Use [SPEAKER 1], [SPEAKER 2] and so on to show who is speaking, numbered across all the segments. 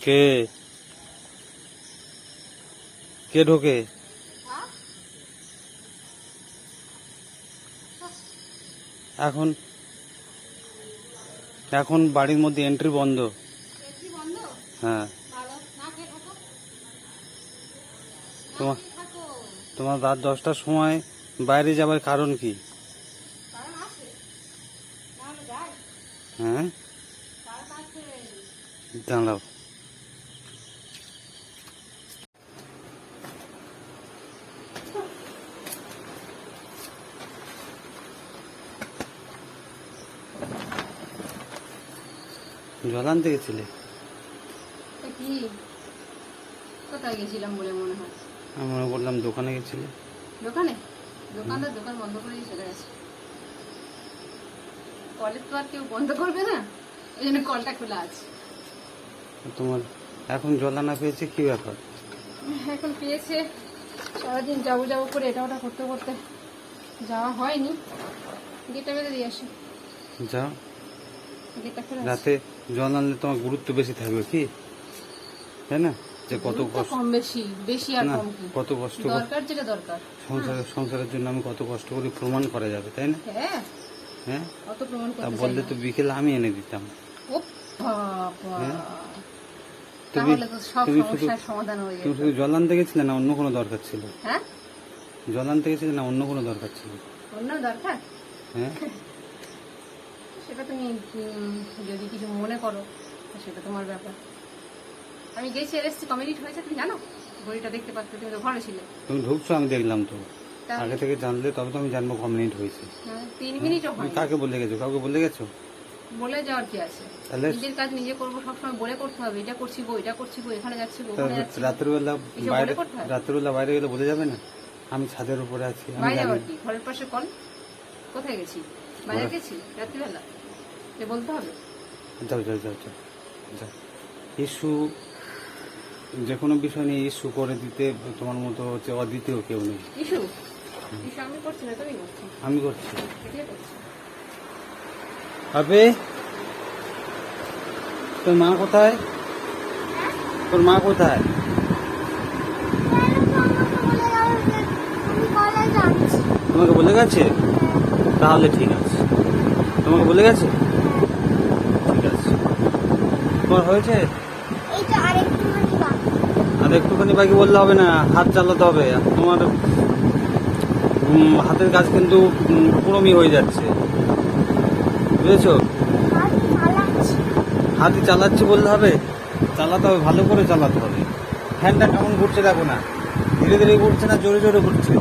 [SPEAKER 1] কে কে ঢোকে? এখন এখন বাড়ির মধ্যে এন্ট্রি বন্ধ। হ্যাঁ, তোমার তোমার রাত 10টার সময় বাইরে যাবার কারণ কি? হ্যাঁ, দাঁড়াও। জল আনতে গেছিলে?
[SPEAKER 2] কি কোথায় গেছিলাম বলে মনে হয়?
[SPEAKER 1] আমি মনে করলাম দোকানে গেছিলে।
[SPEAKER 2] দোকানে? দোকানদার দোকান বন্ধ করে চলে গেছে। কলের তো আর কেউ বন্ধ করবে না, এই জন্য কলটা খোলা আছে।
[SPEAKER 1] তোমার এখন জল আনা পেয়েছে, কি ব্যাপার?
[SPEAKER 2] এখন পেয়েছে, সারাদিন যাবো যাবো করে এটা ওটা করতে করতে যাওয়া হয়নি। গেটটা বেঁধে দিয়ে আসি।
[SPEAKER 1] যাও,
[SPEAKER 2] গেটটা খোলা আছে।
[SPEAKER 1] রাতে জল আনলে তোমার গুরুত্ব বেশি থাকবে, কি তাই না? যে কত কষ্ট,
[SPEAKER 2] কম বেশি, বেশি আর
[SPEAKER 1] না
[SPEAKER 2] কম কি,
[SPEAKER 1] কত কষ্ট
[SPEAKER 2] দরকার যেটা দরকার।
[SPEAKER 1] সংসারের জন্য আমি কত কষ্ট করে প্রমাণ করা যাবে, তাই না?
[SPEAKER 2] হ্যাঁ,
[SPEAKER 1] হ্যাঁ,
[SPEAKER 2] অত প্রমাণ
[SPEAKER 1] তা
[SPEAKER 2] করতে চাই
[SPEAKER 1] বললে
[SPEAKER 2] না।
[SPEAKER 1] তো বিকেলে আমি এনে দিতাম।
[SPEAKER 2] ও বাবা,
[SPEAKER 1] হ্যাঁ?
[SPEAKER 2] তাহলে তো সব
[SPEAKER 1] তুমি শুধু
[SPEAKER 2] সমস্যার সমাধান হয়ে
[SPEAKER 1] তুমি
[SPEAKER 2] যেত।
[SPEAKER 1] শুধু জল আনতে গেছিলে না অন্য কোনো দরকার ছিল?
[SPEAKER 2] হ্যাঁ,
[SPEAKER 1] জল আনতে গেছিলে না অন্য কোনো দরকার ছিল?
[SPEAKER 2] অন্য দরকার
[SPEAKER 1] হ্যাঁ,
[SPEAKER 2] সেটা তুমি যদি কিছু মনে করো তো সেটা তোমার ব্যাপার। আমি গেছি, এসছি, কমপ্লিট হয়েছে, তুমি জানো? ঘড়িটা দেখতে পাচ্ছ, তুমি তো ঘরে ছিলে।
[SPEAKER 1] তুমি ঢুকছো, আমি দেখলাম তো।
[SPEAKER 2] তাহলে?
[SPEAKER 1] আগে থেকে জানলে তবে তো আমি জানবো ক মিনিট হয়েছে।
[SPEAKER 2] হ্যাঁ, 3 মিনিটও
[SPEAKER 1] তুমি
[SPEAKER 2] হয়।
[SPEAKER 1] কাকে বলে গেছো? কাউকে বলে গেছো?
[SPEAKER 2] বলে যাওয়ার কি আছে?
[SPEAKER 1] তাহলে
[SPEAKER 2] নিজের কাজ নিজে করবো, সবসময় বলে করতে হবে। এটা করছি গো, এটা করছি গো, এখানে যাচ্ছি গো, ওখানে যাচ্ছি গো।
[SPEAKER 1] রাত্রিবেলা
[SPEAKER 2] এসব
[SPEAKER 1] বাইরে,
[SPEAKER 2] বলে করতে হয়?
[SPEAKER 1] রাত্রিবেলা বাইরে গেলে বলে যাবে না আমি ছাদের উপরে আছি? আমি
[SPEAKER 2] বাইরে
[SPEAKER 1] জানি
[SPEAKER 2] আবার কি, ঘরের পাশে কল? কোথায় গেছি? বাইরে গেছি রাত্রিবেলা, যে বলতে হবে?
[SPEAKER 1] যাও যাও যাও যাও যাও। ইস্যু যে কোনো বিষয় নিয়ে ইস্যু করে দিতে তোমার মতো হচ্ছে অদ্বিতীয় কেউ নেই।
[SPEAKER 2] ইস্যু ইস্যু আমি করছি না, তুমি করছো।
[SPEAKER 1] আমি করছি।
[SPEAKER 2] কে করছে?
[SPEAKER 1] আবে, তোর মা কোথায়? তোর মা কোথায়? তোমাকে বলে গেছে? তাহলে ঠিক আছে, তোমাকে বলে গেছে, ঠিক আছে। তোমার হয়েছে? আর একটুখানি বাকি বললে হবে না, হাত চালাতে হবে। তোমার হাতের কাজ কিন্তু পুরোমি হয়ে যাচ্ছে, বুঝেছো? হাতই চালাচ্ছি বললে হবে? চালাতে হবে, ভালো করে চালাতে হবে। ফ্যানটা কেমন ঘুরছে দেখো না, ধীরে ধীরে ঘুরছে না জোরে জোরে ঘুরছে?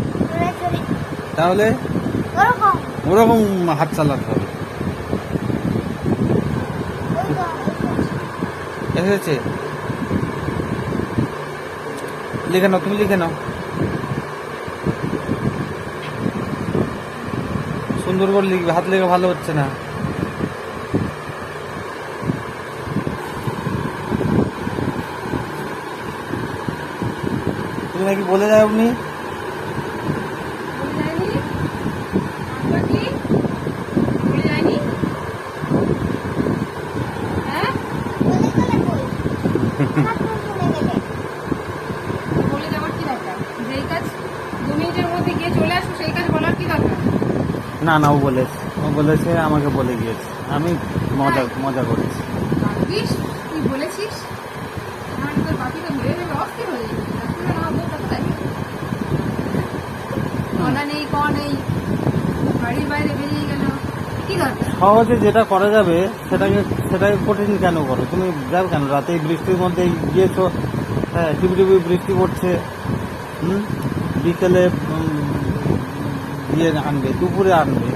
[SPEAKER 1] তাহলে ওরকম হাত চালাতে হবে। এসেছে, লিখে নাও, তুমি লিখে নাও। সুন্দর করে লিখবে, হাত লেগে ভালো হচ্ছে না। তুমি নাকি বলে যাও আপনি?
[SPEAKER 2] বলে যায়নি? আমরা কি? বলে যায়নি? হ্যাঁ? বলে যাওয়ার কি দরকার? যেই কাজ 2 মিনিটের মধ্যে গিয়ে চলে আসো, সেই কাজ বলার কি দরকার?
[SPEAKER 1] না না, ও বলেছে, আমাকে বলে গিয়েছে। আমি মজা করেছি।
[SPEAKER 2] ভাবিস তুই বলেছিস? আমার তোর বাকি তো ভেবে ভেবে অস্থির হয়ে যাবে। রাত্রিবেলা আমার বউটা কোথায়? কলা নেই, ক নেই, বাড়ির বাইরে বেরিয়ে গেল, কি দরকার?
[SPEAKER 1] সহজে যেটা করা যাবে সেটাকে কঠিন কেন করো? তুমি যাও কেন? রাতে বৃষ্টির মধ্যে গিয়েছো, হ্যাঁ, টিপি বৃষ্টি পড়ছে। বিকেলে গিয়ে আনবে, দুপুরে আনবে।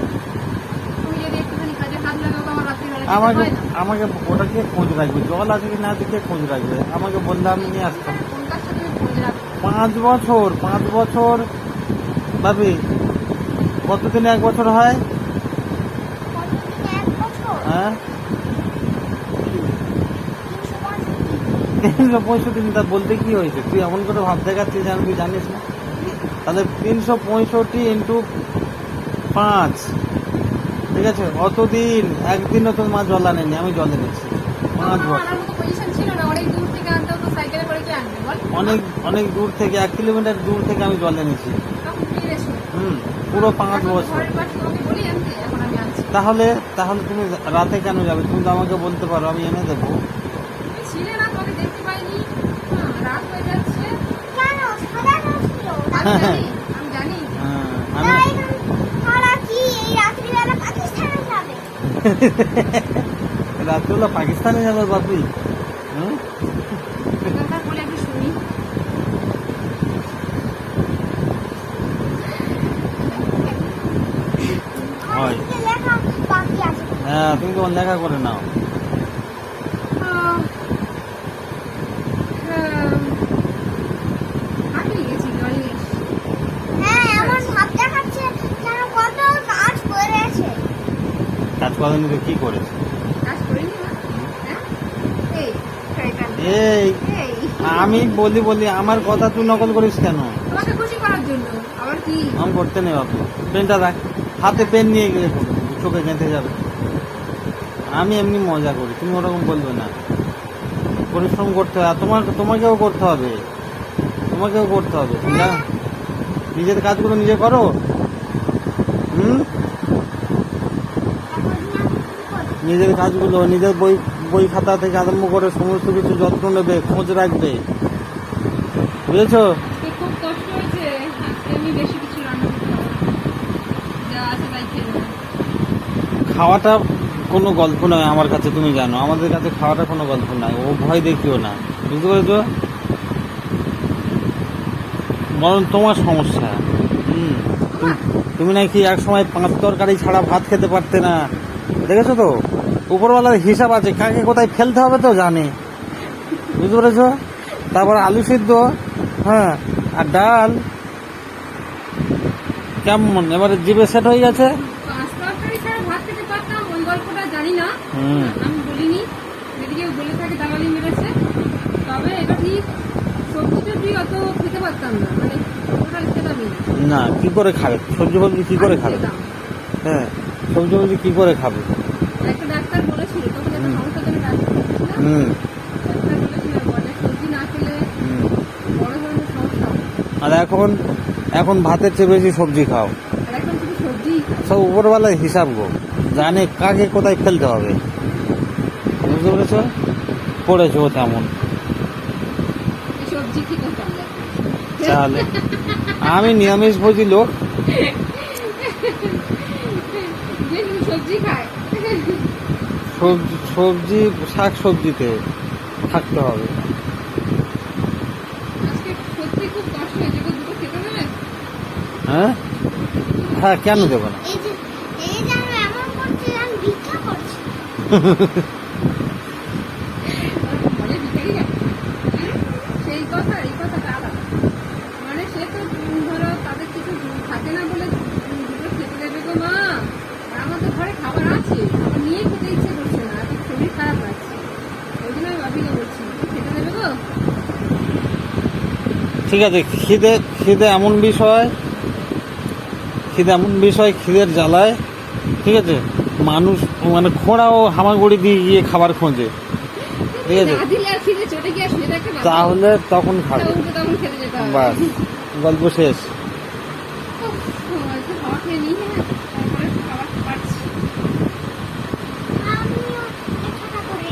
[SPEAKER 2] তুমি যদি একটুখানি কাজে হাত লাগাও তো আমার রাত্রিবেলা যেতে
[SPEAKER 1] আমাকে
[SPEAKER 2] হয় না।
[SPEAKER 1] আমাকে ওটা কে খোঁজ রাখবে? জল আছে কি না আছে কে খোঁজ রাখবে? আমাকে বললে আমি নিয়ে আসতাম।
[SPEAKER 2] কোন কাজটা তুমি খোঁজ রাখো?
[SPEAKER 1] 5 বছর ভাবি, কতদিনে 1 বছর হয়? হ্যাঁ, 365 দিন। তা বলতে কি হয়েছে? তুই এমন করে ভাব দেখাচ্ছিস যেন তুই জানিস না। তাহলে 365 ইন্টু 5, ঠিক আছে? অতদিন একদিনও তোর মা জল আনেনি, আমি জল এনেছি। 5 বছর।
[SPEAKER 2] আমার মতো পজিশন ছিল না, অনেক দূর থেকে আনতে বল
[SPEAKER 1] অনেক অনেক দূর থেকে 1 কিলোমিটার দূর থেকে আমি জল এনেছি।
[SPEAKER 2] তখন তুই এসো।
[SPEAKER 1] পুরো 5
[SPEAKER 2] এখন তো
[SPEAKER 1] বছর।
[SPEAKER 2] ঘরের পাশে তোমাকে বলি আনতে, এখন আমি আনছি।
[SPEAKER 1] তাহলে তাহলে তুমি রাতে কেন যাবে? তুমি তো আমাকে বলতে পারো, আমি এনে দেবো।
[SPEAKER 2] তুমি ছিলে না, তোমাকে দেখতে পাইনি। রাত হয়ে যাচ্ছে।
[SPEAKER 3] কেন সাদা রোদ ছিল?
[SPEAKER 2] আমি জানি।
[SPEAKER 1] হ্যাঁ,
[SPEAKER 3] না,
[SPEAKER 1] আমি
[SPEAKER 3] তারা কি এই রাত্রিবেলা পাকিস্তানে যাবে?
[SPEAKER 1] রাত্রিবেলা পাকিস্তানে যাবে বাপি? হুম?
[SPEAKER 2] এখানকার বলে একটু শুনি।
[SPEAKER 1] হয়।
[SPEAKER 3] আজকে লেখা বাকি আছে।
[SPEAKER 1] হ্যাঁ, তুমি তোমার লেখা করে নাও।
[SPEAKER 2] হাঁপিয়ে গেছি, জল নিয়ে এসছি।
[SPEAKER 3] হ্যাঁ, এমন ভাব দেখাচ্ছে যেন কত কাজ করেছে।
[SPEAKER 1] কাজ করেনি তো কি করেছে?
[SPEAKER 2] কাজ করিনি না? হ্যাঁ? এই, শয়তান।
[SPEAKER 1] এই
[SPEAKER 2] এই,
[SPEAKER 1] আমি বলি আমার কথা তুই নকল করিস কেন?
[SPEAKER 2] তোমাকে খুশি করার জন্য। আবার কি?
[SPEAKER 1] আমি করতে নেই বাপু। পেনটা রাখ, হাতে পেন নিয়ে গেলে চোখে গেঁথে যাবে। আমি এমনি মজা করি, তুমি ওরকম বলবে না। পরিশ্রম করতে হয়, আর তোমাকেও করতে হবে। তোমাকেও করতে হবে, তুমি জানো? নিজের কাজগুলো নিজে করো। নিজের কাজগুলো, নিজের বই খাতা থেকে আরম্ভ করে সমস্ত কিছু যত্ন নেবে, খোঁজ রাখবে, বুঝেছো?
[SPEAKER 2] আজকে খুব কষ্ট হয়েছে। আজকে আমি বেশি কিছু রান্না করতে পারবো না। যা আছে তাই খেয়ে নেবো।
[SPEAKER 1] খাওয়াটা কোনো গল্প নয় আমার কাছে, তুমি জানো। আমাদের কাছে খাওয়াটা কোনো গল্প নয়, ও ভয় দেখিও না, বুঝতে পেরেছো? বরং তোমার সমস্যা। তুমি নাকি এক সময় 5 তরকারি ছাড়া ভাত খেতে পারতে না, দেখেছো তো? উপরওয়ালার হিসাব আছে, কাকে কোথায় ফেলতে হবে তো জানে, বুঝতে পেরেছো? তারপর আলু সিদ্ধ, হ্যাঁ, আর ডাল। কেমন এবারে জিভে সেট হয়ে গেছে?
[SPEAKER 2] 5 তরকারি ছাড়া ভাত খেতে পারতাম, ওই গল্পটা জানি না।
[SPEAKER 1] হুম।
[SPEAKER 2] আমি বলিনি। যদি কেউ বলে থাকে দালালি মেরেছে। তবে এটা ঠিক, সবজি টবজি অত খেতে পারতাম না, মানে টোটাল খেতামই না।
[SPEAKER 1] না, কি করে খাবে? সবজি ফবজি কি করে
[SPEAKER 2] আমি
[SPEAKER 1] খাবে?
[SPEAKER 2] খেতাম।
[SPEAKER 1] হ্যাঁ, সবজি ফবজি কি করে খাবে?
[SPEAKER 2] একটা ডাক্তার বলেছিল, তখন একটা সমস্যার জন্য ডাক্তার বলেছিলাম।
[SPEAKER 1] হুম
[SPEAKER 2] ডাক্তার বলেছিল বলে সবজি না খেলে
[SPEAKER 1] হুম।
[SPEAKER 2] বড় ধরনের সমস্যা হবে।
[SPEAKER 1] আর এখন ভাতের চেয়ে বেশি সবজি খাও।
[SPEAKER 2] আর এখন শুধু সবজি
[SPEAKER 1] সব উপরওয়ালার হিসাব গো, জানে কাকে কোথায় ফেলতে হবে, বুঝতে পেরেছো? পড়েছো তেমন।
[SPEAKER 2] সবজি খেতে পারলে
[SPEAKER 1] তাহলে আমি নিরামিষ ভোজি লোক।
[SPEAKER 2] যে শুধু সবজি খায়।
[SPEAKER 1] সবজি শাক সবজিতে থাকতে হবে।
[SPEAKER 2] আজকে সত্যি খুব কষ্ট হয়েছে গো, দুটো খেতে দেবে?
[SPEAKER 1] হ্যাঁ হ্যাঁ, কেন দেবো না?
[SPEAKER 3] এই যে আমি এমন করছি, আমি ভিক্ষা করছি।
[SPEAKER 2] বলে ভিখারি যাবে। সেই কথা, এই কথাটা আলাদা। মানে সে তো ধরো তাদের কিছু থাকে না বলে দুটো খেতে দেবে গো মা। আর আমাদের ঘরে খাবার আছে, আমার নিয়ে খেতে ইচ্ছে করছে না, এখন শরীর খারাপ লাগছে। ওই জন্য আমি ভাবিকে বলছি খেতে দেবে গো।
[SPEAKER 1] ঠিক আছে, খিদে এমন বিষয়, খিদের জ্বালায়, ঠিক আছে, মানুষ মানে খোঁড়াও হামাগুড়ি দিয়ে গিয়ে খাবার খোঁজে, ঠিক আছে?
[SPEAKER 2] না দিলে আর খিদে চটে গিয়ে শুয়ে থাকতে পারবে না।
[SPEAKER 1] তাহলে তখন খাবে,
[SPEAKER 2] উঠে তখন খেতে যেতে হবে।
[SPEAKER 1] বাস, গল্প শেষ।
[SPEAKER 2] একটু খাওয়া খেয়ে নিই, হ্যাঁ, তারপরে একটু খাবার পাচ্ছি।
[SPEAKER 3] আমিও এটা করে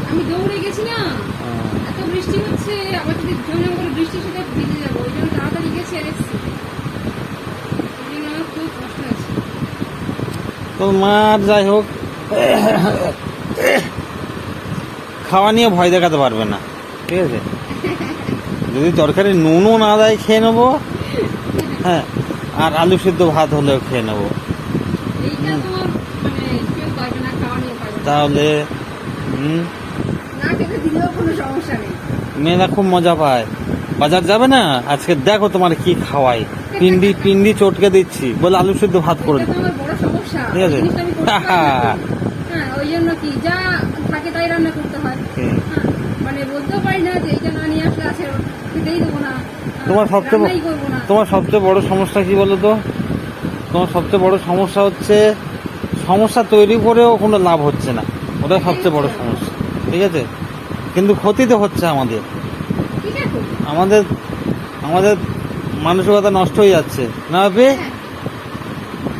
[SPEAKER 2] আমি দৌড়ে গেছি না, এত বৃষ্টি হচ্ছে, আবার যদি ঝমঝম করে বৃষ্টির সাথে ভিজে যাবো, ওই জন্য তাড়াতাড়ি গেছি আর এসছি। ওই জন্য আমার খুব কষ্ট হয়েছে।
[SPEAKER 1] তো মার যাই হোক, খাওয়া নিয়ে ভয় দেখাতে পারবে না, ঠিক আছে? যদি তরকারি নুনও না দেয় খেয়ে নেবো, হ্যাঁ, আর আলু সিদ্ধ ভাত হলেও খেয়ে নেবো।
[SPEAKER 2] এইটা তোমার মানে কেউ পারবে না, খাওয়া নিয়ে পারবে না।
[SPEAKER 1] তাহলে
[SPEAKER 2] না খেতে দিলেও কোনো সমস্যা নেই।
[SPEAKER 1] মেয়েরা খুব মজা পায়। বাজার যাবে না, আজকে দেখো তোমার কি খাওয়াই, পিন্ডি চটকে দিচ্ছি, বলে আলু সিদ্ধ ভাত করে
[SPEAKER 2] এটা তো
[SPEAKER 1] দিচ্ছি,
[SPEAKER 2] আমার বড় সমস্যা।
[SPEAKER 1] ঠিক আছে?
[SPEAKER 2] এই জিনিসটা আমি করতে পারি না তো। হ্যাঁ, ওই জন্য কি যা থাকে তাই রান্না করতে হয়।
[SPEAKER 1] হুম।
[SPEAKER 2] হ্যাঁ, মানে বলতেও পারি না যে এইটা না নিয়ে আসলে আছে খেতেই দেবো না।
[SPEAKER 1] তোমার সবচেয়ে
[SPEAKER 2] রান্নাই করবো না।
[SPEAKER 1] তোমার সবচেয়ে বড় সমস্যা কি বলো তো? তোমার সবচেয়ে বড় সমস্যা হচ্ছে সমস্যা তৈরি করেও কোনো লাভ হচ্ছে না, ওটা সবচেয়ে বড় সমস্যা, ঠিক আছে? কিন্তু ক্ষতি তো হচ্ছে আমাদের,
[SPEAKER 2] ঠিক আছে
[SPEAKER 1] আমাদের আমাদের মানসিকতা নষ্ট হয়ে যাচ্ছে না বে
[SPEAKER 2] হ্যাঁ।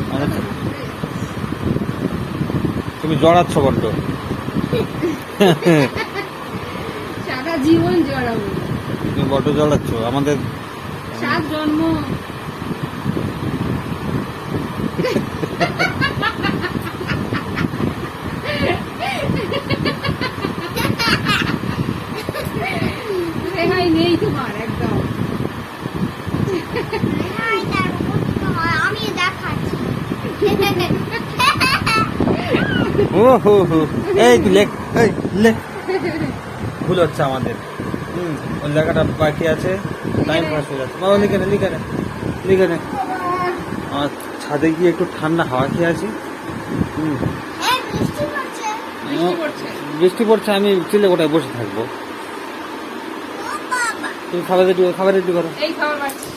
[SPEAKER 1] আমাদের তুমি জড়াচ্ছ বড্ড
[SPEAKER 2] সারা জীবন জড়াবো
[SPEAKER 1] তুমি বড্ড জড়াচ্ছ আমাদের
[SPEAKER 2] 7 জন্ম রেহাই নেই তোমার একদম
[SPEAKER 3] হ্যাঁ, এটার উপর তো হয়। আমি দেখাচ্ছি
[SPEAKER 1] ও হো হো এই তুই লেখ এই লেখ ভুল হচ্ছে আমাদের ওই জায়গাটা বাকি আছে টাইম পাস হয়ে যাচ্ছে বাবা লিখে নে লিখে নে লিখে নে আর ছাদে গিয়ে একটু ঠান্ডা হাওয়া খেয়ে আছি
[SPEAKER 3] এই বৃষ্টি পড়ছে
[SPEAKER 2] বৃষ্টি পড়ছে
[SPEAKER 1] বৃষ্টি পড়ছে আমি চিলে কোটায় বসে থাকবো
[SPEAKER 3] ও বাবা
[SPEAKER 1] তুমি খাবার রেডি করো
[SPEAKER 2] এই খাবার পাচ্ছি